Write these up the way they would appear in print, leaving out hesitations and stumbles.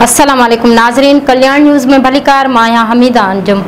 अस्सलाम वालेकुम नाज़रीन, कल्याण न्यूज़ में भलीकार माया हमीदा अंजुम।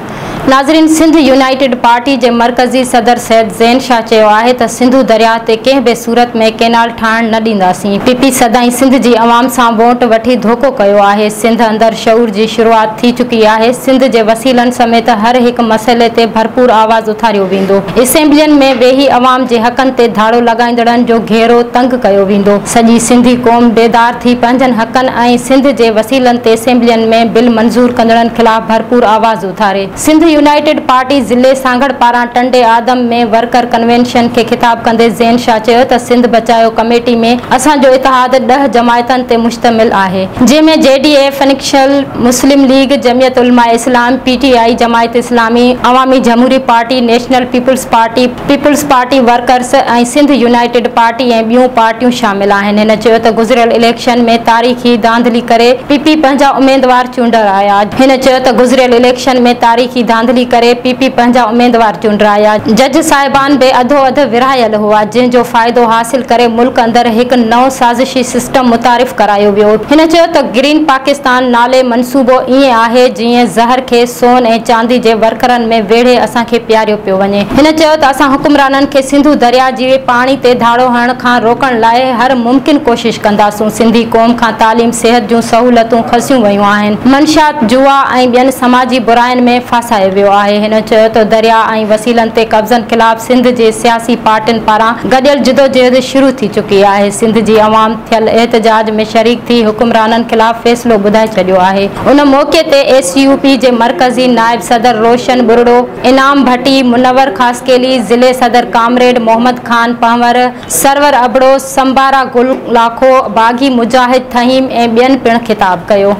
नाज़रीन, सिंध यूनाइटेड पार्टी के मरकज़ी सदर सैयद ज़ैन शाह चयो आहे त सिंधु दरिया ते कंहिं बि सूरत में कैनाल ठाहिण न ॾींदासीं। पीपी सदाईं सिंध जी अवाम सां वोट वठी धोखो कयो आहे। सिंध अंदर शऊर जी शुरूआत थी चुकी आहे। सिंध जे वसीलनि समेत हर हिकु मसइले ते भरपूर आवाज़ उथारियो वेंदो। असेंबलियुनि में वेही अवाम जे हक़नि ते धाड़ो लॻाईंदड़नि जो घेरो तंग कयो वेंदो। सॼी सिंधी क़ौम बेदार थी पंहिंजनि हक़नि ऐं सिंध जे वसीलनि ते असेंबलियुनि में बिल मंज़ूर कंदड़नि ख़िलाफ़ भरपूर आवाज़ उथारे। सिंध यूनाइटेड पार्टी ज़िले सांगड़ पारां टंडे आदम में वर्कर कन्वेंशन के खिताब कंदे ज़ैन शाह चयो त सिंध बचायो कमेटी में असांजो इतिहाद 10 जमायतनि ते मुश्तमिल आहे, जंहिंमें JDA, फनिक्शल, मुस्लिम लीग, जमियत उलमा इस्लाम, PTI, जमायत Islami, Awami Jamhoori party, national people's party workers ऐं सिंध यूनाइटेड पार्टी ऐं ॿियूं पार्टियूं शामिल आहिनि। हिन चयो त गुज़िरियल इलेक्शन में तारीख़ी धांधली करे PP पंहिंजा उम्मीदवार चूंडाया। हिन चयो त गुज़िरियल इलेक्शन में तारीख़ी धांधली करे PP पंहिंजा उम्मीदवार चूंडाया। जज साहिबान बि अधो अध विरहायल हुआ, जंहिंजो फ़ाइदो हासिल करे मुल्क अंदर हिकु नओं साज़िशी सिस्टम मुतारिफ़ करायो वियो। हिन चयो त ग्रीन पाकिस्तान नाले मनसूबो ईअं आहे जीअं ज़हर खे सोन ऐं चांदी जे वर्करनि में वेढ़े असांखे प्यारियो पियो वञे। हिन चयो त असां हुक्मराननि खे सिंधु दरिया जी पाणी ते धाड़ो हणण खां रोकण लाइ हर मुमकिन कोशिश कंदासूं। सिंधी क़ौम खां तालीम, सिहत जूं सहूलतूं खसियूं वयूं आहिनि। मंशात, जुआ ऐं ॿियनि समाजी बुराइनि में फासायो वियो आहे। हिन चयो त दरिया ऐं वसीलनि ते कब्ज़नि ख़िलाफ़ सिंध जे सियासी पार्टियुनि पारां गॾियल जिदोजहद शुरू थी चुकी आहे। सिंध जी अवाम थियल एहतजाज में शरीक थी हुक्मराननि ख़िलाफ़ फ़ैसिलो ॿुधाए छॾियो आहे। उन मौक़े ते SUP जे मरकज़ी नायब सदर रोशन बुरड़ो, इनाम भट्टी, मुनवर खासकेली, ज़िले सदर कामरेड मोहम्मद खान पंवर, सरवर अबड़ो, संबारा गुल लाखो, बागी मुजाहिद थहीम ऐं ॿियनि पिणु ख़िताब कयो।